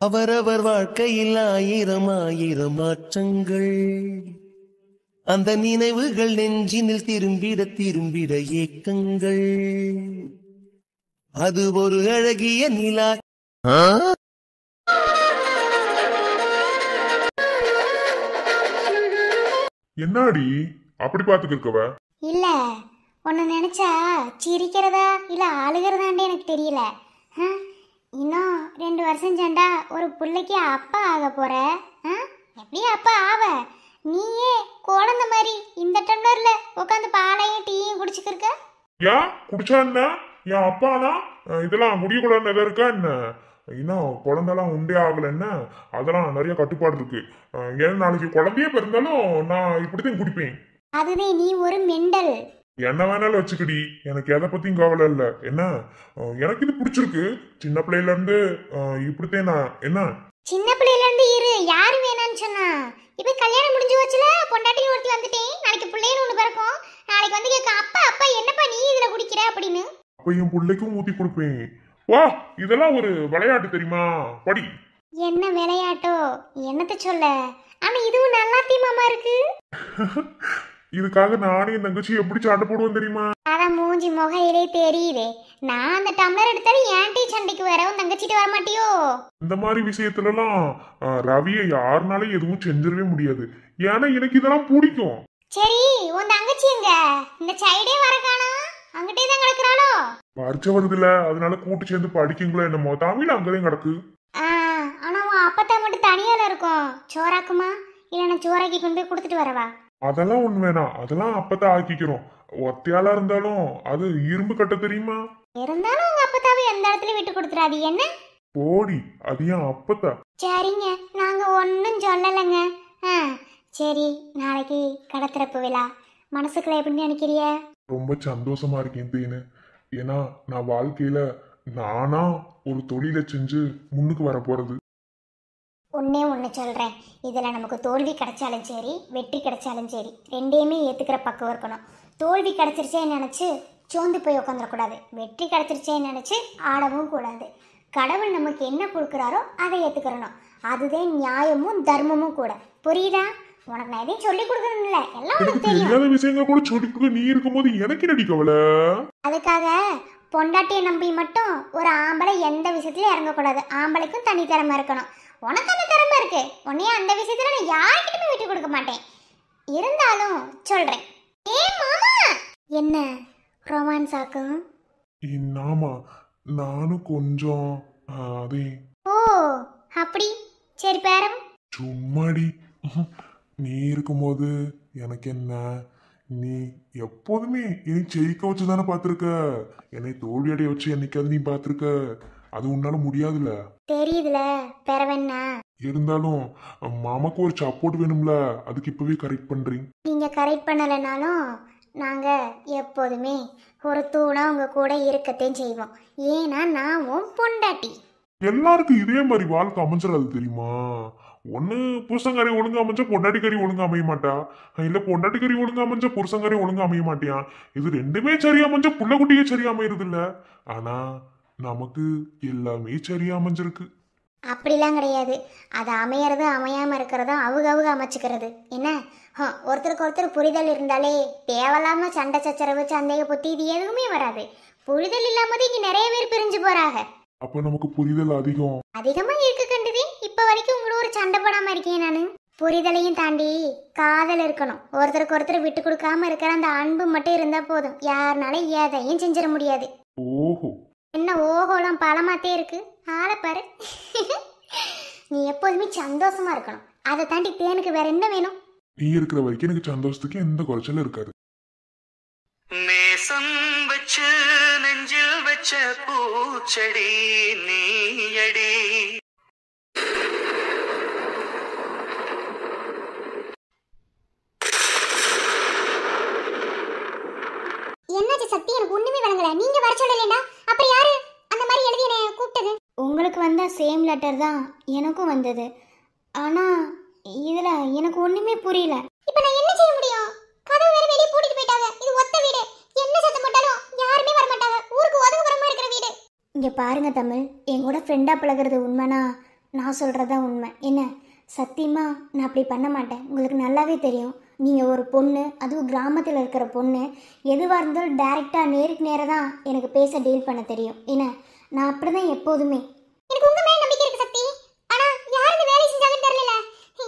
அவரவர் வாழ்க்கையில் ஆயிரம் ஆயிரம் மாற்றங்கள், அந்த நினைவுகள் நெஞ்சினில் திரும்பிட திரும்பிட ஏக்கங்கள். அது ஒரு அழகிய நிலா. என்னாடி அப்படி பாத்துக்கு இருக்கவ? இல்ல உன்னை நினைச்சா சிரிக்கிறதா இல்ல அழுகிறதாண்டே எனக்கு தெரியல. இன்னும் 2 வருஷம் சென்றா ஒரு பிள்ளைக்கு அப்பா ஆக போற. எப்படி அப்பா ஆவ? நீயே குழந்தை மாதிரி இந்த டம்ளர்ல உட்காந்து பாலையும் டீயும் குடிச்சுக்கிருக்க. ஏன் குடிச்சா என்ன? என் அப்பானா இதெல்லாம் முடியக்கூடாதுன்னு எதாவது இருக்கா என்ன? இன்னும் குழந்தெல்லாம் உண்டே ஆகல என்ன? அதெல்லாம் நிறைய கட்டுப்பாடு இருக்கு. ஏன்னா நாளைக்கு குழந்தையே பிறந்தாலும் நான் இப்படித்தான் குடிப்பேன். அதுவே நீ ஒரு மெண்டல். என்ன வேணாலும் வச்சுக்கடி, எனக்கு எதை பத்தியும் கவலை இல்லை. என்ன எனக்கு இது பிடிச்சிருக்கு. சின்ன பிள்ளையில இருந்து இப்படித்தான் நான். என்ன சின்ன பிள்ளையில இருந்து இரு, யாரு வேணான்னு சொன்னா? இப்ப கல்யாணம் முடிஞ்சு வச்சுல பொண்டாட்டி ஒருத்தி வந்துட்டேன். நாளைக்கு பிள்ளைன்னு ஒண்ணு பிறக்கும். நாளைக்கு வந்து கேட்க அப்பா அப்பா என்னப்பா நீ இதுல குடிக்கிற அப்படின்னு. அப்ப என் பிள்ளைக்கும் ஊத்தி கொடுப்பேன். வா, இதெல்லாம் ஒரு விளையாட்டு தெரியுமா? படி. என்ன விளையாட்டோ என்னத்த சொல்ல? ஆனா இதுவும் நல்லா தீமாமா இருக்கு. இதுக்காக நானே என் தங்கச்சி எப்படி சண்டை போடுவோம் தெரியுமா? அதான் மூஞ்சி முகையிலே தெரியுதே. நான் அந்த டம்ளர் எடுத்தாலும் ஏன்டி சண்டைக்கு வர, உன் தங்கச்சிட்டு வர மாட்டியோ? இந்த மாதிரி விஷயத்துலலாம் ரவியை யாருனாலும் எதுவும் செஞ்சிடவே முடியாது. ஏன்னா எனக்கு இதெல்லாம் பிடிக்கும். சரி உன் தங்கச்சி எங்க? இந்த சைடே வர காணோம். அங்கிட்டே தான் கிடக்குறாளோ? பரிச்சை வருதுல, அதனால கூட்டு சேர்ந்து படிக்குங்களோ என்னமோ. தமிழ் அங்கதான் கிடக்கு. ஆனா உன் அப்பத்தா மட்டும் தனியால இருக்கும். சோறாக்குமா இல்ல நான் சோறாக்கி கொண்டு போய் கொடுத்துட்டு வரவா? அதெல்லாம் ஒண்ணு வேணாம், அதெல்லாம் அப்பதான் ஆக்கிக்கிறோம். ஒத்தையாளா இருந்தாலும் அது இரும்பு கட்ட தெரியுமா? இருந்தாலும் உங்க அப்பத்தாவை எந்த இடத்துல விட்டு கொடுத்துறாது என்ன? போடி, அது ஏன் அப்பத்தா. சரிங்க, நாங்க ஒன்னும் சொல்லலைங்க. சரி, நாளைக்கு கடத்திறப்பு விழா. மனசுக்குள்ள எப்படி நினைக்கிறிய? ரொம்ப சந்தோஷமா இருக்கேன் தேனு. ஏன்னா நான் வாழ்க்கையில நானா ஒரு தொழிலை செஞ்சு முன்னுக்கு வர போறது. ஒன்னே ஒன்று சொல்கிறேன், இதில் நமக்கு தோல்வி கிடைச்சாலும் சரி வெற்றி கிடைச்சாலும் சரி ரெண்டையுமே ஏற்றுக்கிற பக்கம் இருக்கணும். தோல்வி கிடைச்சிருச்சேன்னு நினச்சி சோர்ந்து போய் உட்காந்துடக்கூடாது. வெற்றி கிடைச்சிருச்சேன்னு நினச்சி ஆடவும் கூடாது. கடவுள் நமக்கு என்ன கொடுக்குறாரோ அதை ஏற்றுக்கிறணும். அதுதான் நியாயமும் தர்மமும் கூட. புரியுதா? உனக்கு நான் எதையும் சொல்லி கொடுக்கணும்ல, எல்லாம் உனக்கு தெரியும். விஷயங்கள் கூட சொல்லி கொடுக்க நீ இருக்கும்போது எனக்கு என்னடி கவலை? அதுக்காக பொண்டாட்டியை நம்பி மட்டும் ஒரு ஆம்பளை எந்த விஷயத்துலயும் இறங்கக்கூடாது. ஆம்பளைக்கும் தனி திறமை இருக்கணும். உனக்கு அந்த திறமை இருக்கு. உன்னையே அந்த விஷயத்துல நான் யாருக்கிட்டுமே விட்டு கொடுக்க மாட்டேன். இருந்தாலும் சொல்றேன். ஏ மாமா, என்ன ரொமான்ஸ் ஆக்கும்? ஆமா, நானும் கொஞ்சம் அதே. ஓ அப்படி, சரி பேரம். சும்மாடி, நீ இருக்கும்போது எனக்கு என்ன? நீ எப்போதுமே என்னை ஜெயிக்க வச்சு தானே பார்த்துருக்க. என்னை தோல்வி அடைய வச்சு என்னைக்காவது நீ பார்த்துருக்க? அது உன்னால முடியாதுல்ல. தெரியுதுல, பெறவென்ன இருந்தாலும் மாமாக்கு ஒரு சப்போர்ட் வேணும்ல, அதுக்கு இப்பவே கரெக்ட் பண்றீங்க. நீங்க கரெக்ட் பண்ணலைனாலும் நாங்க எப்போதுமே ஒரு தூணா உங்க கூட இருக்கத்தையும் செய்வோம். ஏன்னா நான் உன் பொண்டாட்டி. எல்லாருக்கும் இதே மாதிரி வாழ்க்கை அமைஞ்சிடாது தெரியுமா? ஒண்ணு புருஷங்காரி ஒழுங்கா அமைஞ்சா பொண்டாட்டிக்காரி ஒழுங்கா அமைய மாட்டா, இல்ல பொண்டாட்டிக்காரி ஒழுங்கா அமைஞ்சா புருஷங்காரி ஒழுங்கா அமைய மாட்டியா. இது ரெண்டுமே சரியா அமைஞ்சா புள்ளக்குட்டியே சரியா அமையிறது இல்ல. ஆனா நமக்கு எல்லாமே சரியா அமைஞ்சிருக்கு. அப்படிலாம் கிடையாது. அது அமையறது அமையாம இருக்கிறதும் அவங்க அமைச்சுக்கிறது. என்ன ஒருத்தருக்கு ஒருத்தர் புரிதல் இருந்தாலே தேவையில்லாம சண்டை சச்சரவு சந்தேக புத்தி இது எதுவுமே வராது. புரிதல் இல்லாம இங்க நிறைய பேர் பிரிஞ்சு போறாங்க. அப்ப நமக்கு புரிதல் அதிகமா இருக்க கண்டுதே. இப்ப வரைக்கும் உங்களோட ஒரு சண்டை போடாம இருக்கேன் நானு. புரிதலையும் தாண்டி காதல் இருக்கணும். ஒருத்தருக்கு ஒருத்தர் விட்டு கொடுக்காம இருக்கிற அந்த அன்பு மட்டும் இருந்தா போதும். யாருனாலும் எதையும் செஞ்சிட முடியாது. ஓஹோ, என்ன ஓஹோலாம் பலமாத்தே இருக்கு. ஆளை பாரு. நீ எப்போதுமே சந்தோஷமா இருக்கணும். அதை தாண்டி தேனுக்கு வேற என்ன வேணும்? நீ இருக்கிற வரைக்கும் எனக்கு சந்தோஷத்துக்கு எந்த குறைச்சலும் இருக்காது. நேசம் வச்சு நெஞ்சில் வச்ச பூச்செடி நீயடி. என்னாச்சு சக்தி? எனக்கு ஒண்ணுமே விளங்கல. நீங்க வர சொல்லலடா. அப்ப யாரு அந்த மாதிரி எழுதி என்ன கூப்பிட்டது? உங்களுக்கு வந்த சேம் லெட்டர் தான் எனக்கும் வந்தது. ஆனா இதுல எனக்கு ஒண்ணுமே புரியல. இப்போ நான் என்ன செய்ய முடியும்? கதவு வேற வெளிய பூட்டிட்டு போயிட்டாங்க. இது ஒத்த வீடு. என்ன சத்தம் போட்டாலும் யாருமே வர மாட்டாங்க. ஊருக்கு ஒதுக்குப்புறமா இருக்கிற வீடு. இங்க பாருங்க தமிழ், என் கூட ஃப்ரெண்டா பழகுறது உண்மைனா நான் சொல்கிறதான் உண்மை. என்ன சத்தியமா நான் அப்படி பண்ண மாட்டேன். உங்களுக்கு நல்லாவே தெரியும். நீங்கள் ஒரு பொண்ணு, அதுவும் கிராமத்தில் இருக்கிற பொண்ணு. எதுவாக இருந்தாலும் டைரெக்டாக நேருக்கு நேராக தான் எனக்கு பேச டீல் பண்ண தெரியும். என்ன நான் அப்படி தான் எப்போதுமே. எனக்கு உங்கள் மேலே நம்பிக்கை இருக்கு சக்தி. ஆனால் யார் இந்த வேலை செஞ்சாங்கன்னு தெரியல.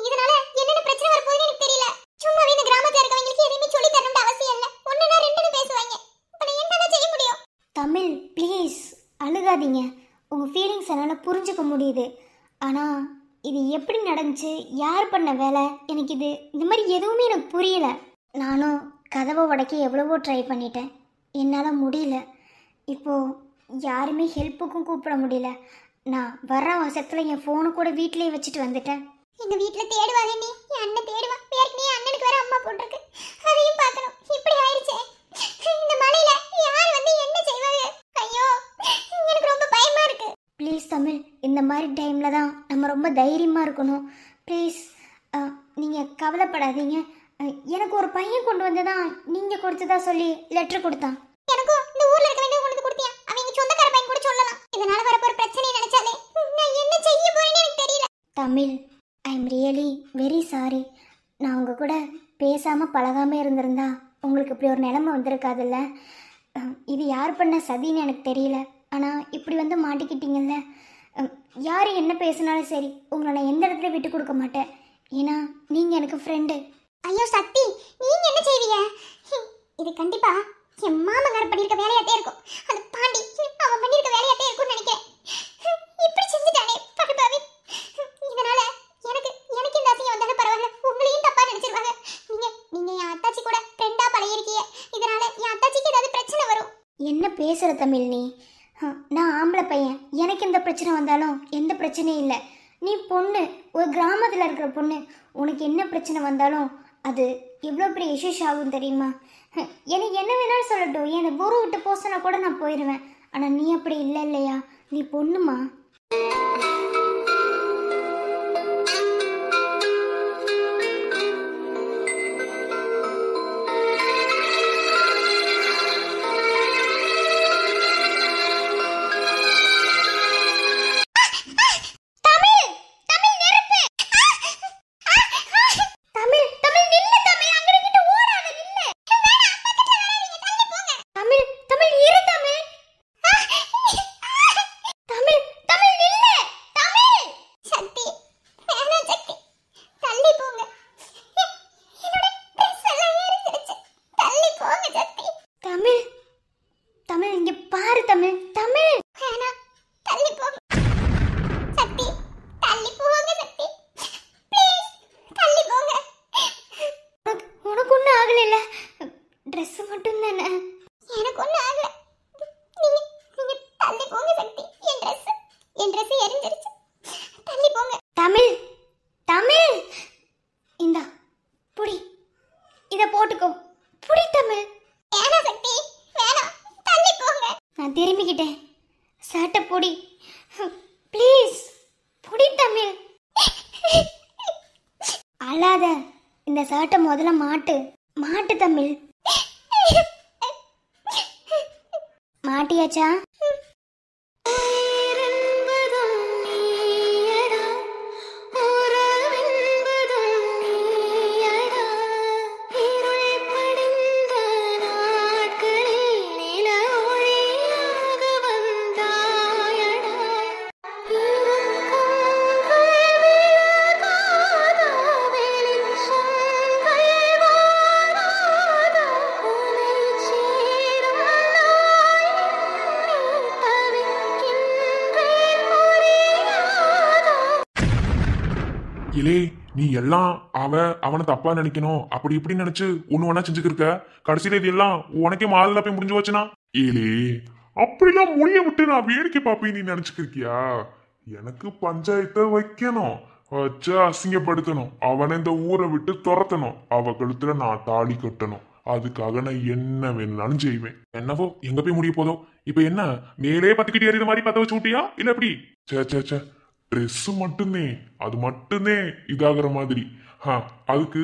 இதனால என்னென்ன பிரச்சனை வரப்போகுதுன்னு எனக்கு தெரியல. சும்மாவே இந்த கிராமத்தில் இருக்கவங்களுக்கு எதுவுமே சொல்லி தரணும்னு அவசியம் இல்லை. ஒன்றுனா ரெண்டுன்னு பேசுவாங்க. இப்போ நான் என்னதான் செய்ய முடியும்? தமிழ் ப்ளீஸ் அழுகாதீங்க. உங்கள் ஃபீலிங்ஸ் என்னால் புரிஞ்சுக்க முடியுது. ஆனால் இது எப்படி நடந்துச்சு, யார் பண்ண வேலை, எனக்கு இந்த மாதிரி எதுவுமே எனக்கு புரியல. நானும் கதவை உடைக்க எவ்வளவோ ட்ரை பண்ணிட்டேன், என்னால் முடியல. இப்போது யாருமே ஹெல்ப்புக்கும் கூப்பிட முடியல. நான் வர்ற அவசரத்தில் என் ஃபோனு கூட வீட்டிலேயே வச்சுட்டு வந்துட்டேன். எங்கள் வீட்டில் தேடுவாங்க, நீ என் அண்ணன் தேடுவான். ஏற்கனவே அண்ணனுக்கு வேற அம்மா போட்டிருக்கு, அதையும் பார்க்கணும். இப்படி ஆயிடுச்சே, இந்த மலையில யார் வந்து என்ன செய்வாங்க? ஐயோ எனக்கு ரொம்ப பயமா இருக்கு. ப்ளீஸ் தமிழ், இந்த மாதிரி டைமில் தான் நம்ம ரொம்ப தைரியமாக இருக்கணும். ப்ளீஸ் நீங்கள் கவலைப்படாதீங்க. எனக்கு ஒரு பையன் கொண்டு வந்து தான் நீங்கள் கொடுத்ததா சொல்லி லெட்டர் கொடுத்தான். எனக்கும் இந்த ஊரில் இருக்க வேண்டிய கொண்டு கொடுத்தியா? அவங்க சொந்தக்கார பையன் கூட சொல்லலாம். இதனால வரப்போற பிரச்சனை நினைச்சாலே நான் என்ன செய்ய போறேன்னு எனக்கு தெரியல. Tamil, I am really very sorry. நான் உங்கள் கூட பேசாமல் பழகாமல் இருந்திருந்தா உங்களுக்கு இப்படி ஒரு நிலைமை வந்திருக்காதுல்ல. இது யார் பண்ண சதின்னு எனக்கு தெரியல. ஆனால் இப்படி வந்து மாட்டிக்கிட்டீங்கல்ல. யார் என்ன பேசினாலும் சரி, உங்களை நான் எந்த இடத்துல விட்டு கொடுக்க மாட்டேன். ஏன்னா நீங்கள் எனக்கு ஃப்ரெண்டு. ஐயோ சக்தி, நீங்கள் என்ன செய்வீங்க? இது கண்டிப்பாக என் மாமனார் பண்ணியிருக்க வேலையாட்டே இருக்கும். அது பாண்டி அவன் பண்ணியிருக்க வேலையாட்டே இருக்கும்னு நினைக்கிறேன். இப்படி செஞ்சுட்டானே படுபாவி. இதனால எனக்கு எனக்கு இந்த அசிங்கம் வந்தாலும் பரவாயில்ல, உங்களையும் தப்பாக நினச்சிருவாங்க. நீங்கள் என் அத்தாச்சி கூட ஃப்ரெண்டாக பழகிருக்கீங்க. இதனால என் அத்தாச்சிக்கு ஏதாவது பிரச்சனை வரும். என்ன பேசுகிற தமிழ் நீ? நான் ஆம்பளை பையன், எனக்கு எந்த பிரச்சனை வந்தாலும் எந்த பிரச்சனையும் இல்லை. நீ பொண்ணு, ஒரு கிராமத்தில் இருக்கிற பொண்ணு, உனக்கு என்ன பிரச்சனை வந்தாலும் அது எவ்வளோ பெரிய இஷ்யூஸ் ஆகும் தெரியுமா? எனக்கு என்ன வேணாலும் சொல்லட்டும், எனக்கு குரு விட்டு போசனா கூட நான் போயிடுவேன். ஆனால் நீ அப்படி இல்லை இல்லையா? நீ பொண்ணுமா? போட்டுக்கோ, புடி தமிழ். ஏனா சக்தி வேணாம், தள்ளி போங்க. நான் திரும்பிக்கிட்டேன். சட்டை புடி ப்ளீஸ், புடி தமிழ். அழாத, இந்த சட்டை முதல்ல மாட்டு தமிழ். மாட்டியாச்சா? இலே, நீ எல்லாம் அவனை தப்பா நினைக்கணும் அப்படி இப்படி நினைச்சு ஒண்ணு வேணா செஞ்சுக்கிருக்க. கடைசியில இது எல்லாம் உனக்கே மாதல போய் முடிஞ்சு வச்சுனா ஏலே, அப்படிலாம் முடிய விட்டு நான் வேடிக்கை பாப்பேன் நீ நினைச்சுக்கிருக்கியா? எனக்கு பஞ்சாயத்தை வைக்கணும், வச்சு அசிங்கப்படுத்தணும், அவனை இந்த ஊரை விட்டு துரத்தணும், அவ கழுத்துல நான் தாலி கட்டணும். அதுக்காக நான் என்ன வேணும்னாலும் செய்வேன். என்னவோ எங்க போய் முடிய போதோ. இப்ப என்ன மேலே பத்துக்கிட்டு எறிகிற மாதிரி பத்த வச்சு விட்டியா இல்ல எப்படி? சே ட்ரெஸ் மட்டும்தே, அது மட்டும்தே இதாகிற மாதிரி. அதுக்கு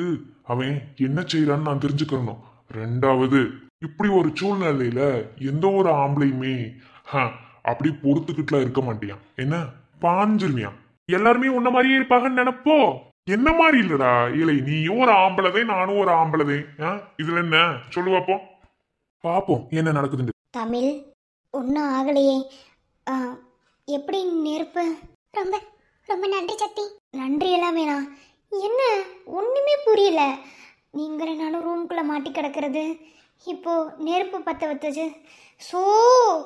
அவன் என்ன செய்யறான்னு நான் தெரிஞ்சுக்கணும். ரெண்டாவது, இப்படி ஒரு சூழ்நிலையில எந்த ஒரு ஆம்பளையுமே அப்படி பொறுத்துக்கிட்டுலாம் இருக்க மாட்டியான். என்ன பாஞ்சிருவியான். எல்லாருமே உன்ன மாதிரியே இருப்பாங்கன்னு நினைப்போ. என்ன மாதிரி இல்லடா இல்லை, நீயும் ஒரு ஆம்பளதே நானும் ஒரு ஆம்பளதே. இதுல என்ன சொல்லுவாப்போ, பாப்போம் என்ன நடக்குதுன்னு. தமிழ் ஒன்றும் ஆகலையே. ஆ, எப்படி நெருப்பு? ரொம்ப ரொம்ப நன்றி சக்தி. நன்றி எல்லாம் வேணாம். என்ன ஒன்றுமே புரியல. நீங்களும் நானும் ரூம்குள்ளே மாட்டி கிடக்கிறது, இப்போ நெருப்பு பற்ற வச்சது. ஸோ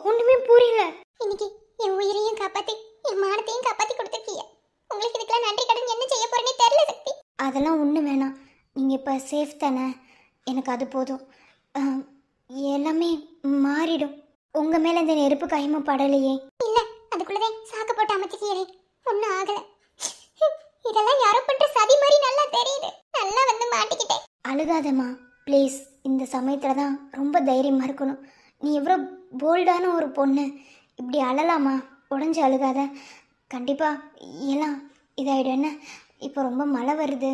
ஒன்றுமே புரியல. இன்னைக்கு என் உயிரையும் காப்பாற்றி என் மானத்தையும் காப்பாற்றி கொடுத்துருக்கீங்க. உங்களுக்கு இதுக்கெல்லாம் நன்றி கடன் என்ன செய்ய போறேன்னே தெரியல சக்தி. அதெல்லாம் ஒன்றும் வேணாம். நீங்கள் இப்போ சேஃப் தானே, எனக்கு அது போதும். எல்லாமே மாறிடும். உங்கள் மேலே இந்த நெருப்பு கைமை படலையே. இல்லை, அதுக்குள்ளதே சாக்க போட்டு அமைச்சிக்கிறே, ஒன்றும் ஆகலை. இதெல்லாம் யாரோ பண்ணுற சதி மாதிரி நல்லா தெரியுது. நல்லா வந்து மாட்டிக்கிட்டேன். அழுகாதம்மா ப்ளீஸ். இந்த சமயத்தில் தான் ரொம்ப தைரியமாக இருக்கணும். நீ எவ்வளோ போல்டான ஒரு பொண்ணு, இப்படி அழலாமா? உடஞ்சி அழுகாத. கண்டிப்பாக எல்லாம் இதாகிடும். என்ன இப்போ ரொம்ப மழை வருது.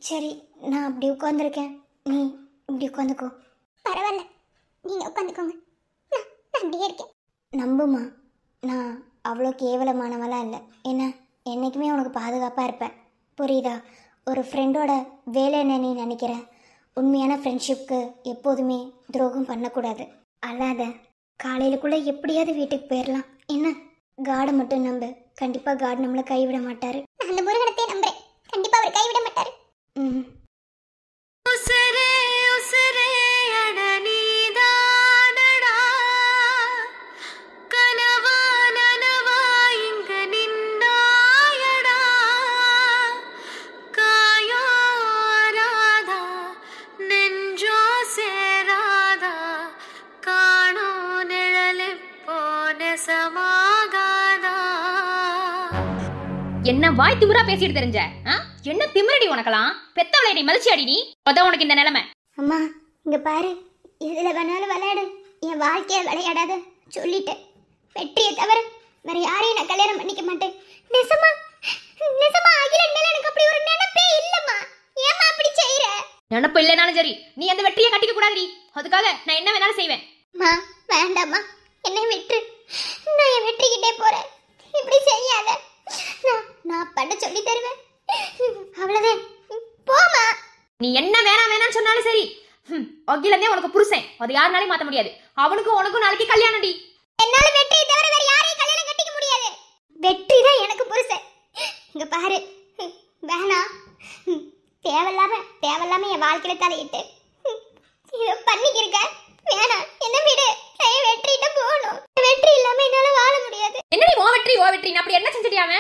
சரி, நான் அப்படி உட்காந்துருக்கேன், நீ இப்படி உட்காந்துக்கோ. பரவாயில்ல, நீங்கள் உட்காந்துக்கோங்க, நான் அப்படியே இருக்கேன். நம்புமா, நான் அவ்வளோ கேவலமானவளாம் இல்லை. என்ன என்றைக்குமே உனக்கு பாதுகாப்பாக இருப்பேன், புரியுதா? ஒரு ஃப்ரெண்டோட வேலைன்னு நீ நினைக்கிற. உண்மையான ஃப்ரெண்ட்ஷிப்க்கு எப்போதுமே துரோகம் பண்ணக்கூடாது. அல்லாத காலையிலக்குள்ளே எப்படியாவது வீட்டுக்கு போயிடலாம். என்ன காடை மட்டும் நம்பு, கண்டிப்பாக காட் நம்மளை கைவிட மாட்டார். நான் அந்த முருகனத்தை நம்புறேன், கண்டிப்பாக அவர் கைவிட மாட்டார். உசரே உசரே அட நீதானடா, கனவா நனவா இங்க நின்னாயடா, காயோ ராதா நெஞ்சோ சேராதா, காணோ நிழலிப்போ நெசமாகாதா. என்ன வாய் திமிரா பேசிட்டு தெரிஞ்ச? என்ன திமிரடி உனக்கலாம்? பெத்தவளை நீ மதிச்சு அடி. நீ அதான் உனக்கு இந்த நிலைமை. அம்மா இங்க பாரு, இதுல வேணாலும் விளையாடு, என் வாழ்க்கைய விளையாடாத சொல்லிட்டேன். வெற்றியை தவிர வேற யாரையும் நான் கல்யாணம் பண்ணிக்க மாட்டேன். நெசமா நெசமா அகிலன் மேல எனக்கு அப்படி ஒரு நினைப்பே இல்லம்மா. ஏமா அப்படி செய்யற? நினைப்பு இல்லைனாலும் சரி, நீ அந்த வெற்றியை கட்டிக்க கூடாது. அதுக்காக நான் என்ன வேணாலும் செய்வேன். மா வேண்டாம்மா, என்னை விட்டு, நான் என் வெற்றிக்கிட்டே போறேன். இப்படி செய்யாத, நான் பண்ண சொல்லி தருவேன், அவ்வளவுதான். போமா. நீ என்ன வேணாம்னு சொன்னாலும் சரி, அகிலனே உனக்கு புருஷன், அது யாருனாலும் மாத்த முடியாது. அவனுக்கும் உனக்கும் நாளைக்கு கல்யாணம்டி. என்னால வெற்றியை தவிர வேற யாரையும் கல்யாணம் கட்டிக்க முடியாது. வெற்றி தான் எனக்கு புருஷன். இங்க பாரு, வேணாம், தேவையில்லாம என் வாழ்க்கையில தலையிட்டு இதை பண்ணிக்கிருக்க. வேணாம், என்ன விடு, வெற்றிட்ட போகணும். வெற்றி இல்லாம என்னால வாழ முடியாது. என்னடி ஓ வெற்றி அப்படி என்ன செஞ்சிட்டியாம?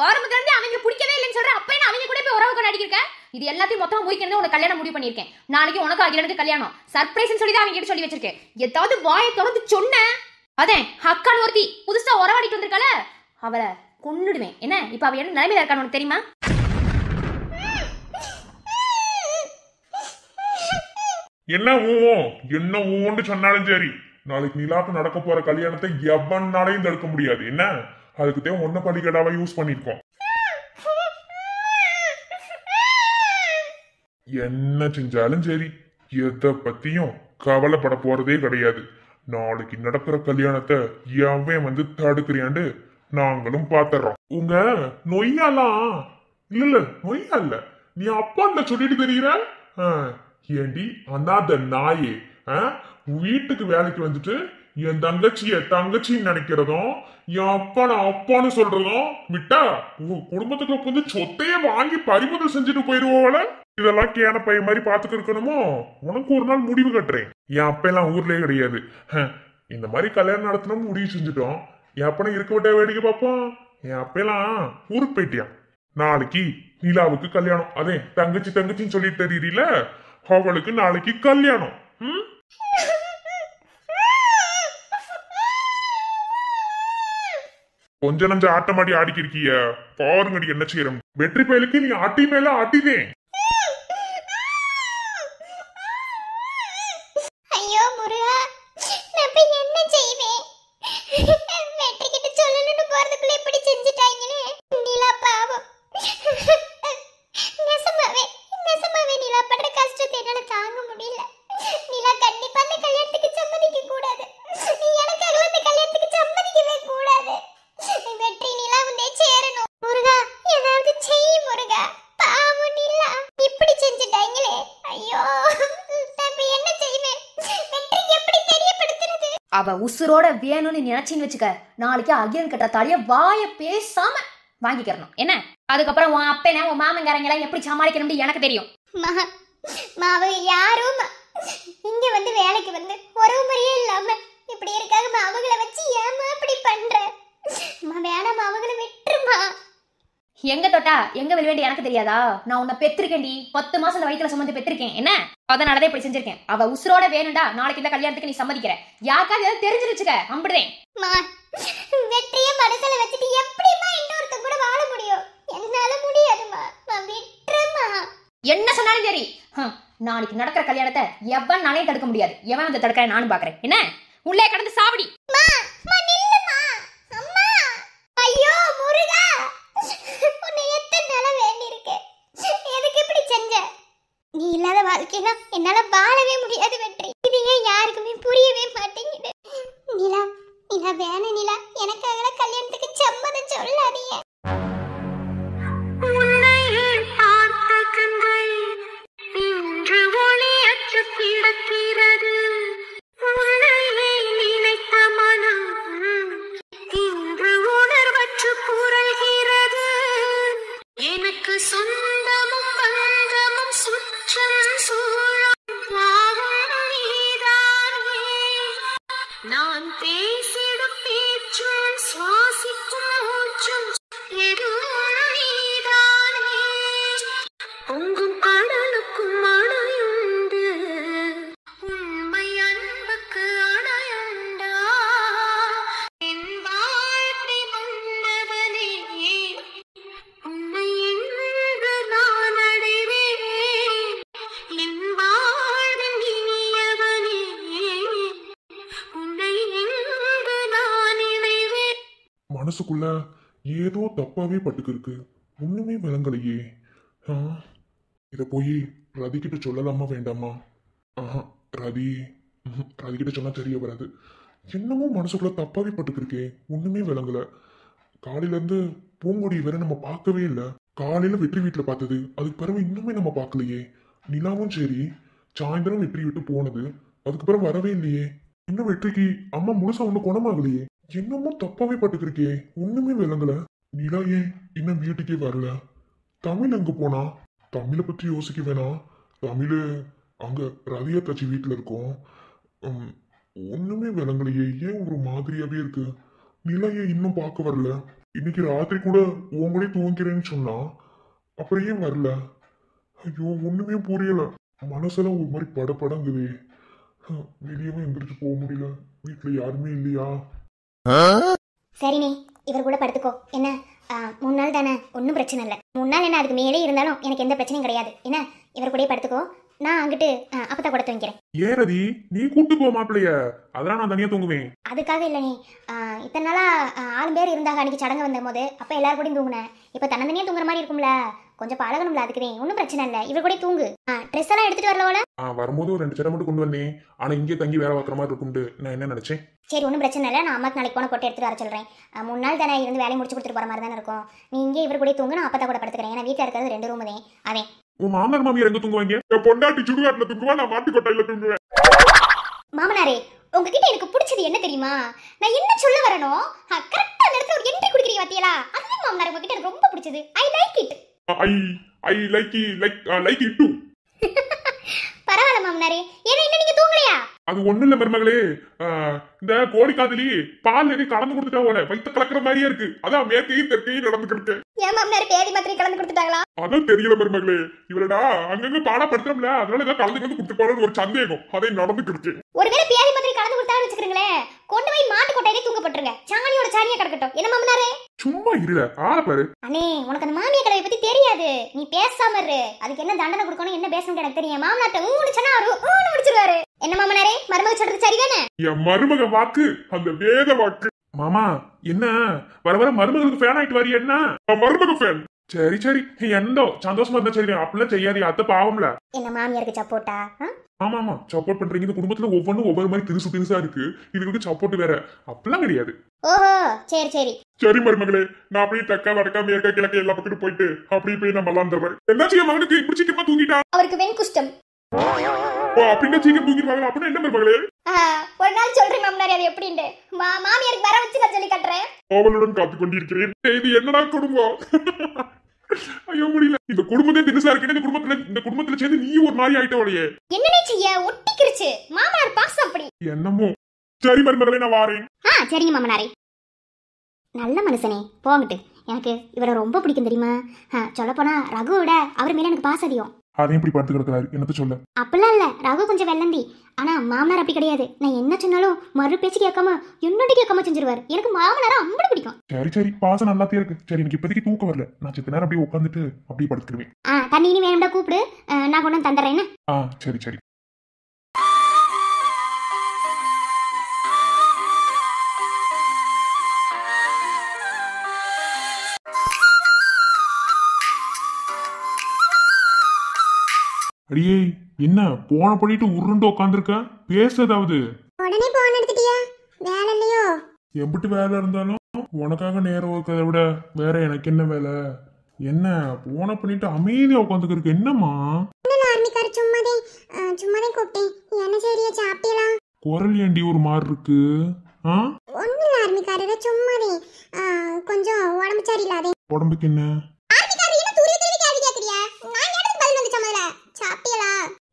ஆரம்பத்துல இருந்து அவங்க பிடிக்கவே இல்லைன்னு சொல்ற, அப்ப என்ன அவங்க கூட போய் உறவு கொண்டாடி இருக்க? இது எல்லாத்தையும் மொத்தமா முடிக்கிறது உனக்கு கல்யாணம் முடிவு பண்ணிருக்கேன். நாளைக்கு உனக்கு அகிலனுக்கு கல்யாணம் சர்ப்ரைஸ் சொல்லி தான் அவங்க கிட்ட சொல்லி வச்சிருக்கேன். ஏதாவது வாயை திறந்து சொன்ன அதே அக்கான்னு ஒருத்தி புதுசா உறவாடிட்டு வந்திருக்கால, அவளை கொன்னுடுவேன். என்ன இப்ப அவ என்ன நிலைமையில இருக்கான்னு உனக்கு தெரியுமா? என்ன ஊன்னு சொன்னாலும் சரி, நாளைக்கு நிலாக்கு நடக்க போற கல்யாணத்தை எவனாலையும் தடுக்க முடியாது. என்ன அதுக்கு தேவை ஒன்ன படிக்கடாவா யூஸ் பண்ணிருக்கோம். என்ன செஞ்சாலும் சரி, எதை பத்தியும் கவலைப்பட போறதே கிடையாது. நாளைக்கு நடக்கிற கல்யாணத்தை எவன் வந்து தடுக்கிறியாண்டு நாங்களும் பாத்துறோம். உங்க நொய்யாலாம் இல்ல நொய்யா இல்ல, நீ அப்பான்ல சொல்லிட்டு தெரியுற. ஏண்டி அண்ணாத நாயே, வீட்டுக்கு வேலைக்கு வந்துட்டு என் தங்கச்சின்னு நினைக்கிறதும் என் அப்பான்னு சொல்றதும் விட்டா குடும்பத்துக்கு வந்து சொத்தையே வாங்கி பறிமுதல் செஞ்சுட்டு போயிருவோல. இதெல்லாம் கேன பைய மாதிரி பாத்துட்டு இருக்கணுமோ? உனக்கு ஒரு நாள் முடிவு கட்டுறேன். என் அப்ப எல்லாம் ஊர்லயே கிடையாது. இந்த மாதிரி கல்யாணம் நடத்தணும்னு முடிவு செஞ்சுட்டோம். என் அப்பனை இருக்க விட்ட வேடிக்கை பார்ப்போம். என் அப்பெல்லாம் ஊருக்கு போயிட்டியான். நாளைக்கு நிலாவுக்கு கல்யாணம். அதே தங்கச்சின்னு சொல்லிட்டு தெரியல, அவளுக்கு நாளைக்கு கல்யாணம். கொஞ்ச நஞ்ச ஆட்டமாடி ஆடிக்கிருக்கிய பாருங்கடி என்ன செய்யறோம். வெற்றி பயலுக்கு நீ ஆட்டி மேல ஆட்டிதேன். ஐயோ முருகா, நான் இப்ப என்ன செய்வேன்? வெற்றி கிட்ட சொல்லணும்னு போறதுக்குள்ள இப்படி செஞ்சுட்டாங்களே. நிலா பாவம். நெசமாவே நிலா படுற கஷ்டத்தை என்னால தாங்க முடியல. நிலா கண்டிப்பா அந்த கல்யாணத்துக்கு சம்மதிக்க கூடாது. எனக்காக அந்த கல்யாணத்துக்கு சம்மதிக்கவே கூடாது. வெற்றி நிலா வந்து சேர அவ உசுரோட வேணும்னு நினைச்சின்னு வச்சுக்க, நாளைக்கு அகிலன் கட்டுற தாலிய வாய பேசாம வாங்கிக்கிறணும் என்ன. அதுக்கப்புறம் உன் அப்பன உன் மாமங்காரங்க எல்லாம் எப்படி சமாளிக்கணும்னு எனக்கு தெரியும். மாவு யாரும் இங்க வந்து வேலைக்கு வந்து உறவு முறையே இல்லாம இப்படி இருக்காங்க. அவங்களை வச்சு ஏமா இப்படி பண்ற? வேணாம், அவங்களை விட்டுருமா. எங்க தொட்டா எங்க வெளிவேண்டி எனக்கு தெரியாதா? நான் உன்னை பெற்றிருக்கேன்டி, 10 மாசம் அந்த வயிற்றுல சுமந்து பெற்றிருக்கேன் என்ன. அதனாலதான் இப்படி செஞ்சிருக்கேன். அவ உசுரோட வேணும்டா நாளைக்கு இந்த கல்யாணத்துக்கு நீ சம்மதிக்கிற. யாருக்காவது ஏதாவது தெரிஞ்சு வச்சுக்க அம்பிடுதேன். வெற்றிய மனசுல வச்சுட்டு எப்படிமா இன்னொருத்த கூட வாழ முடியும்? என்னால முடியாதுமா, விட்டுருமா. என்ன சொன்னாலும் சரி, நாளைக்கு நடக்கிற கல்யாணத்தை எவனாலையும் தடுக்க முடியாது. எவன் வந்து தடுக்கிறேன் நானும் பாக்குறேன் என்ன. உள்ளே கடந்து சாவடி. ஐயோ முருகா, உன்னை எத்தனை நாளா வேண்டி இருக்கேன், எதுக்கு இப்படி செஞ்ச? நீ இல்லாத வாழ்க்கைனா என்னால வாழவே முடியாது வெற்றி. இது ஏன் யாருக்குமே புரியவே மாட்டேங்குது. நிலா, நிலா வேணும் நிலா, எனக்காக கல்யாணத்துக்கு சம்மதம் சொல்லாதீங்க. நான் பேசிடும் பேச்சும் சுவாசிக்கும் மூச்சும் எதுவும் நீதானே. பொங்கும் கடலுக்கும் அணையுண்டு, உண்மை அன்புக்கு அணையுண்டா. என் வாழ்க்கை மன்னவனே, உன்னை எங்கு நான் அடைவேன். என் வாழ்வின் இனியவனே, மனசுக்குள்ள ஏதோ தப்பாவே பட்டுக்கு ஒண்ணுமே விளங்கலையே. இத போய் ரதி கிட்ட சொல்லலாமா வேண்டாமா? ரதி கிட்ட சொன்னா தெரிய வராது. என்னமோ மனசுக்குள்ள தப்பாவே பட்டுக்கிருக்கே, ஒண்ணுமே விளங்கல. காலையில இருந்து பூங்கொடி வேற நம்ம பார்க்கவே இல்லை. காலையில வெற்றி வீட்டுல பார்த்தது, அதுக்கு பிறகு இன்னுமே நம்ம பார்க்கலையே. நிலாவும் சரி, சாயந்தரம் வெற்றி விட்டு போனது, அதுக்கப்புறம் வரவே இல்லையே. இன்னும் வெற்றிக்கு அம்மா முழுசா ஒண்ணு குணமாகலையே. என்னமோ தப்பாவே பட்டுக்கிருக்கே, ஒண்ணுமே விளங்கல. நிலா ஏன் இன்னும் வீட்டுக்கே வரல? தமிழ் எங்க போனா? தமிழை பத்தி யோசிக்க வேணாம். தமிழ் அங்க ரதியா தச்சி வீட்டுல இருக்கோம். ஒண்ணுமே விளங்கலையே, ஏன் ஒரு மாதிரியாவே இருக்கு. நிலா ஏன் இன்னும் பார்க்க வரல? இன்னைக்கு ராத்திரி கூட உங்களே தூங்கிறேன்னு சொன்னா, அப்புறம் ஏன் வரல? ஐயோ, ஒண்ணுமே புரியல. மனசெல்லாம் ஒரு மாதிரி படங்குதே. வெளியவே எந்திரிச்சு போக முடியல. வீட்டுல யாருமே இல்லையா? சரிண்ணே, இவர் கூட படுத்துக்கோ என்ன. 3 நாள் தானே, ஒன்றும் பிரச்சனை இல்லை. 3 நாள் என்ன, அதுக்கு மேலே இருந்தாலும் எனக்கு எந்த பிரச்சனையும் கிடையாது என்ன. இவர் கூட படுத்துக்கோ, நான் அங்கிட்டு அப்பதான் கூட தூங்கிக்கிறேன். ஏறதி நீ கூட்டு போ மாப்பிள்ளைய, அதெல்லாம் நான் தனியா தூங்குவேன். அதுக்காக இல்லைண்ணே, இத்தனை நாளா 6 பேர் இருந்தாங்க அன்னைக்கு சடங்கு வந்த போது. அப்ப எல்லாரும் கூட தூங்குனேன். இப்ப தனியா தூங்குற மாதிரி இருக்கும்ல, கொஞ்சம் பழகணும்ல, அதுக்குதான். ஒன்றும் பிரச்சனை இல்லை, இவர் கூட தூங்கு. ட்ரெஸ் எல்லாம் எடுத்துட்டு வரல? வரும்போது ஒரு 2 சட்டை மட்டும் கொண்டு வந்தேன். ஆனா இங்கே தங்கி வேலை பார்க்குற மாதிரி இருக்கும்னு நான் என்ன நினைச்சேன். சரி, ஒன்றும் பிரச்சனை இல்லை, நான் அம்மாக்கு நாளைக்கு போன போட்டு எடுத்துட்டு வர சொல்றேன். 3 நாள் தானே இருந்து வேலையை முடிச்சு கொடுத்துட்டு போற மாதிரி தானே இருக்கும். நீ இங்கே இவர் கூட தூங்கு, நான் அப்பதான் கூட படுத்துக்கிறேன். ஏன்னா வீட்டில் இருக்கிறது 2 ரூம் தான். அவன் உன் மாமனார் மாமியார் எங்க தூங்குவாங்க? பொண்டாட்டி சுடுகாட்டுல தூங்குவா, நான் மாட்டு கொட்டையில தூங்குவேன். மாமனாரே, உங்ககிட்ட எனக்கு பிடிச்சது என்ன தெரியுமா? நான் என்ன சொல்ல வரணும், கரெக்டா அந்த இடத்துல ஒரு என்ட்ரி கொடுக்குறீங்க பாத்தியலா? அதுதான் மாமனார் உங்ககிட்ட எனக்கு ரொம்ப பிடிச்சது. I like it. I like it to. பரவாயில்ல மாமனாரே, ஏன்னா இன்னும் நீங்க தூங்கலையா? அது ஒண்ணு இல்ல மருமகளே, இந்த கோழி காதலி பால் எதை கலந்து கொடுத்துட்டா போல வயிற்று கலக்கிற மாதிரியே இருக்கு. அதான் மேற்கையும் தெற்கையும் நடந்துக்கிட்டு. ஏன் மாமனார் பேதி மாத்திரை கலந்து கொடுத்துட்டாங்களா? அதான் தெரியல மருமகளே, இவளடா அங்கங்க பாடப்படுத்தோம்ல, அதனால ஏதாவது கலந்து கொடுத்து போறது ஒரு சந்தேகம், அதை நடந்துக்கிட்டு. ஒருவேளை பேதி மாத்திரை கலந்து கொடுத்தாலும் வச்சுக்கிறீங்களே, கொண்டு போய் மாட்டு கொட்டையிலே தூங்க போட்டுருங்க. சாணியோட சாணியா கிடக்கட்டும் என்ன மாமனாரே. சும்மா இருல, ஆள பாரு. அண்ணே, உனக்கு அந்த மாமியா கலவை பத்தி தெரியாது, நீ பேசாம இரு. அதுக்கு என்ன தண்டனை கொடுக்கணும், என்ன பேசணும் எனக்கு தெரியும். மாமனார்ட்ட ஊன்னு சொன்னா அவரு ஊன்னு முடிச்சிருவாரு. என்ன மாமனாரே, மருமக சொல்றது சரிதானே? என் மருமக வாக்கு அந்த வேத வாக்கு. மாமா என்ன வர வர மருமகளுக்கு ஃபேன் ஆயிட்டு வரி? என்ன மருமக ஃபேன்? சரி சரி, எந்தோ சந்தோஷமா இருந்தா சரி, அப்படிலாம் செய்யாதீ, அத்தை பாவம்ல. என்ன மாமியாருக்கு சப்போர்ட்டா? ஆமா ஆமா, சப்போர்ட் பண்றீங்க. இந்த குடும்பத்துல ஒவ்வொன்றும் ஒவ்வொரு மாதிரி திரிசா இருக்கு, இதுக்கு சப்போர்ட் வேற, அப்படிலாம் கிடையாது. ஓஹோ, சரி சரி சரி மருமகளே, நான் அப்படியே தக்கா வடக்கா மேற்கா கிழக்க எல்லா பக்கத்தும் போயிட்டு அப்படியே போய் நம்ம வந்துடுறேன். என்னாச்சு என் மகனுக்கு இப்படி சீக்கிரமா தூங்கிட்டா? அவருக்கு வெண்குஷ்டம். அப்படின்னா சீக்கிரம் தூங்கிடுவாங்க. அப்படின்னா என்ன மருமகளே? ஒரு நாள் சொல்றேன் மாமனார் அது எப்படின்னு. மாமியாருக்கு வர வச்சு நான் சொல்லி கட்டுறேன். அவளுடன் காத்து கொண்டிருக்கிறேன். இது என்னடா குடும்பம்? ஐயோ முடியல. இந்த குடும்பத்தை தினசா இருக்கு. இந்த குடும்பத்துல சேர்ந்து நீ ஒரு மாதிரி ஆயிட்டவளையே. என்னனே செய்ய ஒட்டிக்கிருச்சு. மாமனார் பாசம் அப்படி. என்னமோ. சரி மருமகளே நான் வாரேன். சரிங்க மாமனாரே. நல்ல மனுஷனே போங்கட்டு. எனக்கு இவரை ரொம்ப பிடிக்கும் தெரியுமா? சொல்லப்போனா ரகுவோட அவர் மேல எனக்கு பாசம் அதிகம். அதையும் இப்படி பார்த்து கிடக்குறாரு. என்னத்த சொல்ல? அப்படிலாம் இல்ல, ரகு கொஞ்சம் வெள்ளந்தி. ஆனா மாமனார் அப்படி கிடையாது. நான் என்ன சொன்னாலும் மறு பேச்சு கேட்காம என்னோட கேட்காம செஞ்சிருவாரு. எனக்கு மாமனார அம்படி பிடிக்கும். சரி பாசம் நல்லாத்தே இருக்கு. சரி எனக்கு இப்போதைக்கு தூக்கம் வரல. நான் சித்த நேரம் அப்படியே உட்காந்துட்டு அப்படியே படுத்துக்குவேன். தண்ணி இனி வேணும்டா கூப்பிடு, நான் கொண்டு வந்து தந்துடுறேன். சரி அடியே என்ன போன பண்ணிட்டு உருண்டு உட்காந்துருக்க? பேசுறதாவது உடனே போன் எடுத்துட்டியா? வேலை இல்லையோ? எம்பிட்டு வேலை இருந்தாலும் உனக்காக நேரம் இருக்கிறத விட வேற எனக்கு என்ன வேலை? என்ன போன பண்ணிட்டு அமைதியா உட்காந்துருக்கு? என்னம்மா சும்மாதே கூப்பிட்டேன். என்ன சரியா சாப்பிட்டீங்களா? குரல் ஏண்டி ஒரு மாதிரி இருக்கு? ஒண்ணு இல்ல ஆர்மிக்காரரே, சும்மாதே கொஞ்சம் உடம்பு சரியில்லாதே. உடம்புக்கு என்ன?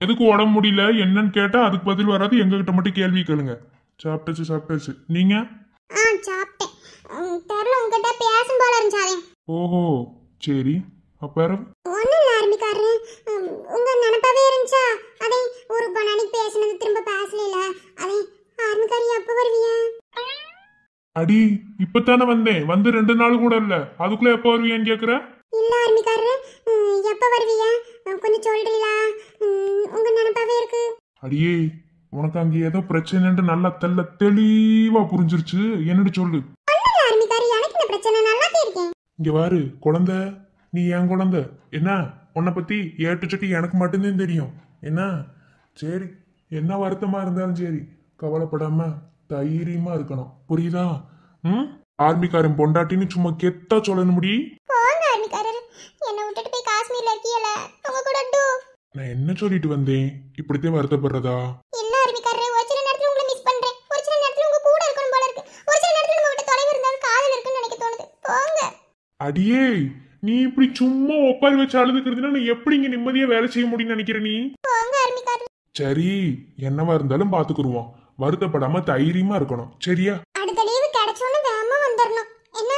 எதுக்கு உடம்பு முடியல என்னன்னு கேட்டா அதுக்கு பதில் வராது. எங்க கிட்ட மட்டும் கேள்வி கேளுங்க. சாப்பிட்டாச்சு. நீங்க? சாப்பிட்டேன். தெரியல, உங்ககிட்ட பேசும் போல இருந்துச்சாதே. ஓஹோ சரி. அப்ப ஒண்ணு இல்ல ஆர்மிக்காரரே, உங்க நினைப்பாவே இருந்துச்சா? அதே ஒரு பொண்ணாடி பேசினது திரும்ப பேசல. அதே ஆர்மிக்காரி எப்ப வருவீங்க? அடி இப்பதானே வந்தேன். வந்து 2 நாள் கூட இல்ல. அதுக்குள்ள எப்ப வருவீங்கன்னு கேக்குற? இல்ல ஆர்மிக்காரரே, எப்ப வருவீங்க கொஞ்சம் சொல்றீங்களா? உங்க நினைப்பாவே இருக்கு. அடியே உனக்கு அங்க ஏதோ பிரச்சனைன்னு நல்லா தெளிவா புரிஞ்சிருச்சு. என்னடி சொல்லு. ஆர்மிக்காரி எனக்கு என்ன பிரச்சனை? நல்லாவே இருக்கேன். இங்க வாரு குழந்தை, நீ என் குழந்தை. என்ன உன்னை பத்தி ஏட்டு சட்டி எனக்கு மட்டும்தான் தெரியும். என்ன சரி, என்ன வருத்தமா இருந்தாலும் சரி கவலைப்படாம தைரியமா இருக்கணும். புரியுதா? ஆர்மிக்காரன் பொண்டாட்டின்னு சும்மா கெத்தா சொல்லணும் முடி. என்ன விட்டுட்டு போய் காஷ்மீர்ல இருக்கீல, உங்க கூட டூ. நான் என்ன சொல்லிட்டு வந்தேன்? இப்படித்தான் வருத்தப்படுறதா? இல்ல ஆர்மிக்காரரே, ஒரு சில நேரத்துல உங்களை மிஸ் பண்றேன். ஒரு சில நேரத்துல உங்க கூட இருக்கணும் போல இருக்கு. ஒரு சில நேரத்துல நம்ம விட்டு தொலைவு இருந்தாலும் காதல் இருக்குன்னு நினைக்க தோணுது. போங்க. அடியே நீ இப்படி சும்மா ஒப்பாரி வச்சு அழுதுக்கிறதுனா நான் எப்படி இங்க நிம்மதியா வேலை செய்ய முடியும்னு நினைக்கிற நீ? போங்க ஆர்மிக்காரரே. சரி என்னவா இருந்தாலும் பாத்துக்குருவோம். வருத்தப்படாம தைரியமா இருக்கணும். சரியா? அடுத்த லீவு கிடைச்சோன்னு வேகமா வந்துடணும். என்ன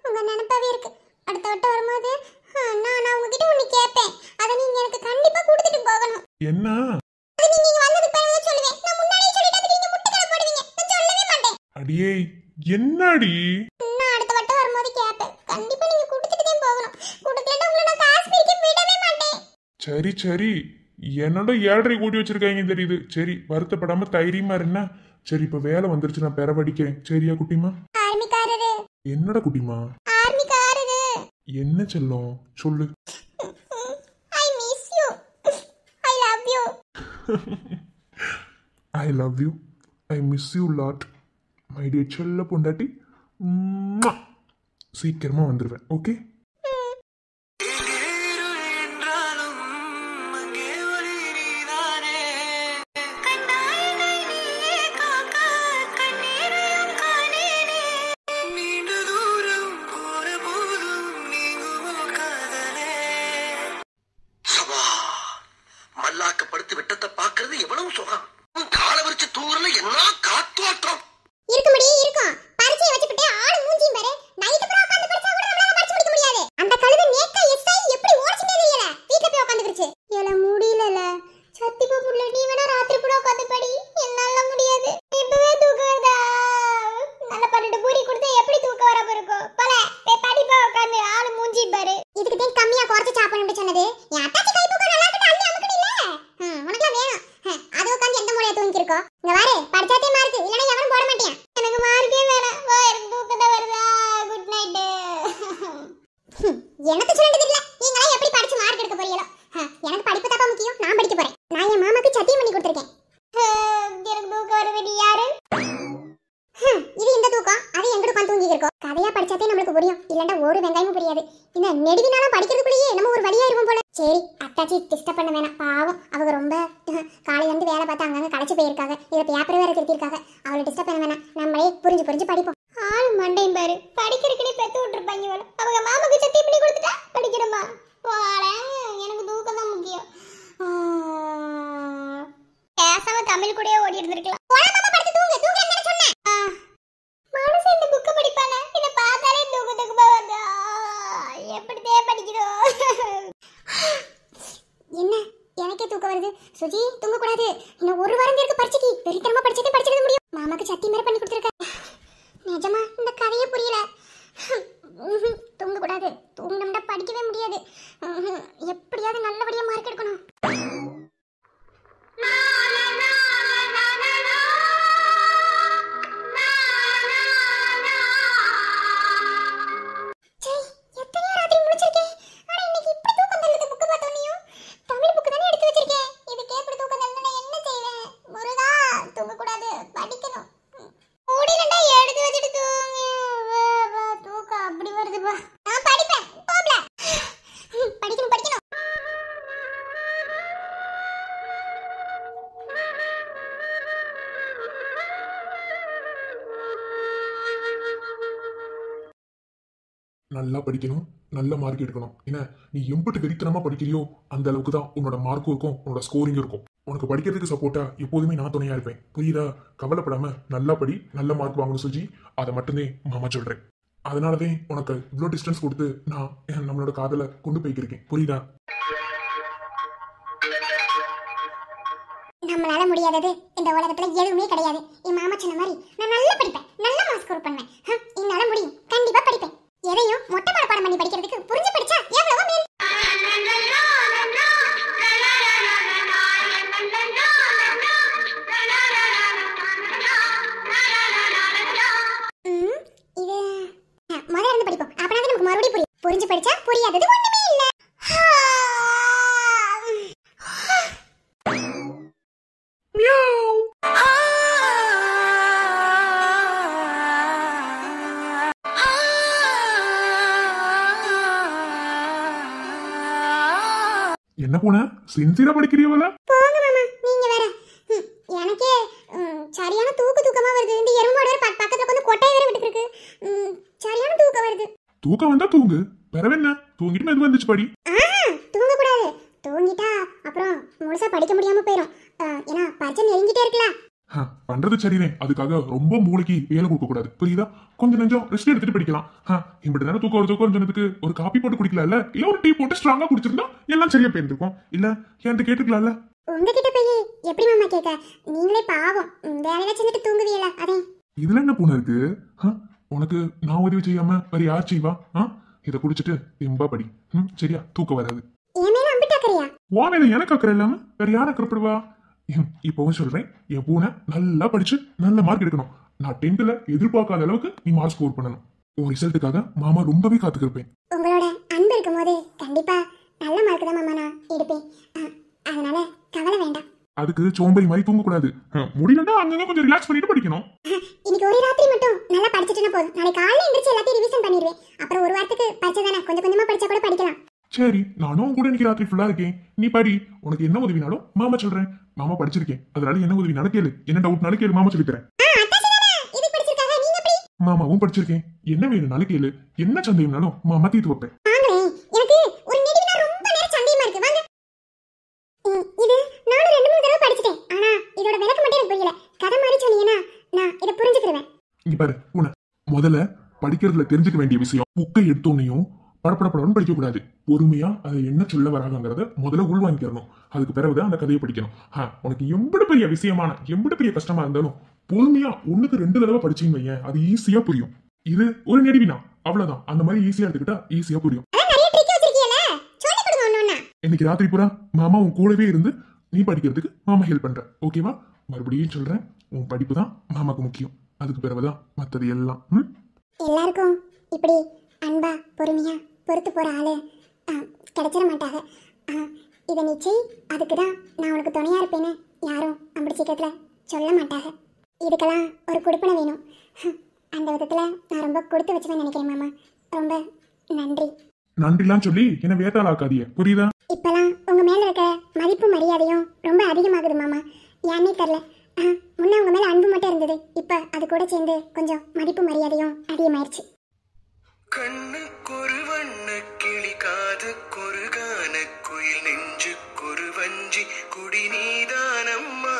உங்க நினைப்பாவே இருக்கு. அடுத்த வட்டம் வரும்போது நான் உங்ககிட்ட ஒண்ணு கேட்பேன். அதை நீங்க எனக்கு கண்டிப்பா கொடுத்துட்டு போகணும். என்ன? அது நீங்க வந்தது பிறகு சொல்லுவேன். நான் முன்னாடியே சொல்லிட்டேன், நீங்க முட்டுக்கல போடுவீங்க. நான் சொல்லவே மாட்டேன். அடியே என்னடி? நான் அடுத்த வட்டம் வரும்போது கேட்பேன். கண்டிப்பா நீங்க கொடுத்துட்டு தான் போகணும். கொடுக்கலன்னா உங்களை நான் காஷ்மீருக்கு விடவே மாட்டேன். சரி என்னோட 7:30 கூட்டி வச்சிருக்காங்க தெரியுது. சரி வருத்தப்படாம தைரியமா இருந்தா சரி. இப்ப வேலை வந்துருச்சு, நான் பெறவடிக்கிறேன். சரியா குட்டிமா? ஆர்மிக்காரரே. என்னடா குட்டிமா? ஆர்மிக்காரரே. என்ன செல்லம் சொல்லு. I miss you. I love you. I love you. I miss you lot. My dear செல்ல பொண்டாட்டி. சீக்கிரமா வந்துருவேன். ஓகே? மல்லாக்கப்படுத்து வெட்டத்தை பாக்குறது எவ்வளவு சுகம். கால வரிச்சு தூங்குறல என்ன காத்தோட்டம் இருக்கும். பரிச்சை வச்சுக்கிட்டே ஆளு மூஞ்சியும் பாரு. நைட் பூரா உட்கார்ந்து படிச்சா கூட நம்மளால படிச்சு முடிக்க முடியாது. அந்த கழுதை நேக்கா எஸ்ஐ எப்படி ஓடிச்சுனே தெரியல. வீட்ல போய் உட்கார்ந்துருச்சு. ஏல முடியலல. சத்திப்பா புள்ள, நீ வேணா ராத்திரி பூரா உட்கார்ந்து படி. என்னால முடியாது. இப்பவே தூக்கம் வருதா? நல்ல 12 பூரி கொடுத்தா எப்படி தூக்கம் வராம இருக்கும்? போல போய் படிப்பா உட்கார்ந்து. ஆளு மூஞ்சியும் பாரு. இதுக்கு தான் கம்மியா குறைச்சு சாப்பிடணும்னு சொன்னது. என் அட்டாச்சி கை தூக்கம் நல்லா இருக்கு. அள்ளி அமுக்கணும் இல்ல. உனக்குலாம் வேணும். அது உட்கார்ந்து எந்த மூலைய தூங்கி இருக்கோ? இங்க பாரு, படிச்சாதே மார்க், இல்லனா எவனும் போட மாட்டேன். எனக்கு மார்க்கே வேணாம். வா, எனக்கு தூக்கம் தான் வருதா. Good night. எனக்கு சொல்லிட்டு இல்ல. நீங்களா எப்படி படிச்சு மார்க் எடுக்க போறீங்களோ? எனக்கு படிப்பு தான் முக்கியம். நான் படிக்க போறேன். நான் என் மாமாக்கு சத்தியம் பண்ணி கொடுத்திருக்கேன். எனக்கு தூக்கம் வருது. நீ யாரு? இது இந்த தூக்கம். அது எங்கட உட்கார்ந்து தூங்கி இருக்கோ? கதையா படிச்சாதே நமக்கு புரியும். இல்லனா ஒரு வெங்காயமும் புரியாது. இந்த நெடுவினால படிக்கிறதுக்குள்ளேயே நம்ம ஒரு வழியா இருக்கும் போல. சரி அத்தாச்சி டிஸ்டர்ப் பண்ண வேணாம், பாவம் அவங்க ரொம்ப காலையில இருந்து வேலை பார்த்து அங்கங்க களைச்சு போயிருக்காங்க. இதை பேப்பர் வேற திருத்திருக்காங்க. அவளை டிஸ்டர்ப் பண்ண வேணாம், நம்மளே புரிஞ்சு புரிஞ்சு படிப்போம். ஆளு மண்டையும் பாரு, படிக்கிறதுக்குனே பெத்து விட்டுருப்பாங்க இவள. அவங்க மாமாக்கு சத்தி பண்ணி கொடுத்துட்டா படிக்கிறமா போறேன், எனக்கு தூக்கம் தான் முக்கியம். பேசாம தமிழ் கூடயே ஓடி இருந்திருக்கலாம். மனசு இந்த புக்கு படிப்பானே, இதை பார்த்தாலே தூக்கத்துக்கு வருது. எப்படிதே படிக்கிறோம். என்ன எனக்கே தூக்கம் வருது. சுஜி தூங்க கூடாது, இன்னும் ஒரு வாரம் இருக்கு பரிட்சைக்கு. வெறித்தனமா படிச்சிட முடியும். மாமாக்கு சத்தி மேல பண்ணி கொடுத்துருக்க. நிஜமா இந்த கதையே புரியல. தூங்க கூடாது, தூங்கினோம்னா படிக்கவே முடியாது. எப்படியாவது நல்லபடியா மார்க் எடுக்கணும். நல்லா படிக்கணும், நல்ல மார்க் எடுக்கணும். என்ன நீ எம்பிட்டு வெறித்தனமா படிக்கிறியோ அந்த அளவுக்கு தான் உன்னோட மார்க்கும் இருக்கும், உன்னோட ஸ்கோரிங்கும் இருக்கும். உனக்கு படிக்கிறதுக்கு சப்போர்ட்டா எப்போதுமே நான் துணையா இருப்பேன். புரியுதா? கவலைப்படாம நல்லா படி, நல்ல மார்க் வாங்கணும் சுஜி. அதை மட்டுமே மாமா சொல்றேன். அதனாலதான் உனக்கு இவ்வளோ டிஸ்டன்ஸ் கொடுத்து நான் நம்மளோட காதலை கொண்டு போய்க்கிருக்கேன். புரியுதா? நம்மளால முடியாதது இந்த உலகத்துல எதுவுமே கிடையாது. என் மாமா சொன்ன மாதிரி நான் நல்லா படிப்பேன், நல்ல மார்க் ஸ்கோர் பண்ணுவேன். என்னால முடியும், கண்டிப்பா படிப்பேன். எதையும் மொட்டை மனப்பாடம் பண்ணி படிக்கிறதுக்கு புரிஞ்சு படிச்சா எவ்வளவோ மேல். இது முதல்ல இருந்து படிப்போம், அப்பனா நமக்கு மறுபடியும் புரியும். புரிஞ்சு படிச்சா புரியாதது ஒண்ணுமே இல்ல. என்ன போன சின்சியரா படிக்கிறியவள? போங்க மாமா, நீங்க வேற. எனக்கே சரியான தூக்கமா வருது. இந்த எறும்போட வேற பக்கத்துல வந்து கொட்டாய் வேற விட்டுட்டு இருக்கு. சரியான தூக்கம் வருது. தூக்கம் வந்தா தூங்கு, பெறவென்ன? தூங்கிட்டு மெது வந்துச்சு படி. தூங்க கூடாது, தூங்கிட்டா அப்புறம் முழுசா படிக்க முடியாம போயிடும். ஏன்னா பரிச்சை நெருங்கிட்டே இருக்குல்ல. பண்றது சரினே, அதுக்காக ரொம்ப மூளைக்கு வேலை கொடுக்க கூடாது. புரியுதா? கொஞ்சம் நெஞ்சம் ரெஸ்ட் எடுத்துட்டு படிக்கலாம். இப்படி தானே தூக்கம் சொன்னதுக்கு ஒரு காப்பி போட்டு குடிக்கலாம்ல, இல்ல ஒரு டீ போட்டு ஸ்ட்ராங்கா குடிச்சிருந்தா எல்லாம் சரியா போயிருக்கும். இல்ல என்கிட்ட கேட்டுக்கலாம்ல. உங்ககிட்ட போய் எப்படி மாமா கேட்க? நீங்களே பாவம் வேலையில செஞ்சுட்டு தூங்குவீங்களா? அதே இதுல என்ன பூனை இருக்கு? உனக்கு நான் உதவி செய்யாம வேற யார் செய்வா? இதை குடிச்சிட்டு தெம்பா படி. சரியா? தூக்கம் வராது. என் மேல அம்பிட்டு அக்கறையா? உன் மேல எனக்கு அக்கறை இல்லாம வேற யார் அக்கறைப்படுவா? இப்பவும் சொல்றேன், என் பூனை நல்லா படிச்சு நல்ல மார்க் எடுக்கணும். நான் 10th எதிர்பார்க்காத அளவுக்கு நீ மார்க் ஸ்கோர் பண்ணணும். உன் ரிசல்ட்டுக்காக மாமா ரொம்பவே காத்துக்கிருப்பேன். உங்களோட அன்பு இருக்கும் போது கண்டிப்பா நல்ல மார்க் தான் மாமா நான் எடுப்பேன். அதனால கவலை வேண்டாம். அதுக்கு சோம்பேறி மாதிரி தூங்க கூடாது. முடியலன்னா அங்கங்க கொஞ்சம் ரிலாக்ஸ் பண்ணிட்டு படிக்கணும். இன்னைக்கு ஒரு ராத்திரி மட்டும் நல்லா படிச்சிட்டுனா போதும். நாளைக்கு காலையில எந்திரிச்சு எல்லாத்தையும் ரிவிஷன் பண்ணிடுவேன். அப்புறம் ஒரு வாரத்துக்கு பரிச்சை தானே, கொஞ்சம் கொஞ்சமா படிச்சா கூட படிக்கலாம். சரி, நானும் கூட இன்னைக்கு ராத்திரி ஃபுல்லா இருக்கேன். நீ படி. உனக்கு என்ன உதவினாலும் மாமா சொல்றேன். மாமா படிச்சிருக்கேன், அதனால என்ன உதவி நடக்கல, என்ன டவுட்னாலும் கேளு, மாமா சொல்லித்தரேன். மாமாவும் படிச்சிருக்கேன், என்ன வேணும்னாலும் கேளு, என்ன சந்தேகம்னாலும் மாமா தீர்த்து வைப்பேன். எனக்கு ஒரு நெடிவினா ரொம்ப நேரம் சந்தேகமா இருக்கு. வாங்க. இது நானும் 2-3 தடவை படிச்சிட்டேன். ஆனா இதோட விளக்கம் மட்டும் எனக்கு புரியல. கதை மாதிரி சொன்னீங்கன்னா நான் இத புரிஞ்சுக்கிறேன். இங்க பாரு பூனை, முதல்ல படிக்கிறதுல தெரிஞ்சுக்க வேண்டிய விஷயம், புக்கை எடுத்தோன்னையும் படப்படப்படன்னு படிக்க கூடாது. பொறுமையா அதை என்ன சொல்ல வராங்கிறத முதல்ல உள்வாங்கிக்கிறணும். அதுக்கு பிறகுதான் அந்த கதையை படிக்கணும். உனக்கு எம்பிடு பெரிய விஷயமான எம்பிடு பெரிய கஷ்டமா இருந்தாலும் பொறுமையா 1க்கு 2 தடவை படிச்சீங்க வையேன், அது ஈஸியா புரியும். இது ஒரு நெடுவினா, அவ்வளவுதான். அந்த மாதிரி ஈஸியா எடுத்துக்கிட்டா ஈஸியா புரியும். இன்னைக்கு ராத்திரி பூரா மாமா உன் கூடவே இருந்து நீ படிக்கிறதுக்கு மாமா ஹெல்ப் பண்ற. ஓகேவா? மறுபடியும் சொல்றேன், உன் படிப்பு தான் மாமாக்கு முக்கியம். அதுக்கு பிறகுதான் மத்தது எல்லாம். எல்லாருக்கும் இப்படி அன்பா பொறுமையா பொறுத்து போற ஆளு கிடைச்சிட மாட்டாங்க. இதை நீ செய், அதுக்கு தான் நான் உனக்கு துணையா இருப்பேன்னு யாரும் அப்படி சீக்கிரத்துல சொல்ல மாட்டாங்க. இதுக்கெல்லாம் ஒரு கொடுப்பனை வேணும். அந்த விதத்துல நான் ரொம்ப கொடுத்து வச்சுவேன் நினைக்கிறேன் மாமா. ரொம்ப நன்றி. நன்றிலாம் சொல்லி என்ன வேத்தாளாக்காதிய, புரியுதா? இப்பெல்லாம் உங்க மேல இருக்க மதிப்பு மரியாதையும் ரொம்ப அதிகமாகுது மாமா. ஏன்னே தெரியல. முன்ன உங்க மேல அன்பு மட்டும் இருந்தது, இப்ப அது கூட சேர்ந்து கொஞ்சம் மதிப்பு மரியாதையும் அதிகமாயிருச்சு. கண்ணுக்கொரு வண்ண கிளி காதுக்கொரு கான குயில் நெஞ்சுக்கொரு வஞ்சி குடி நீதானம்மா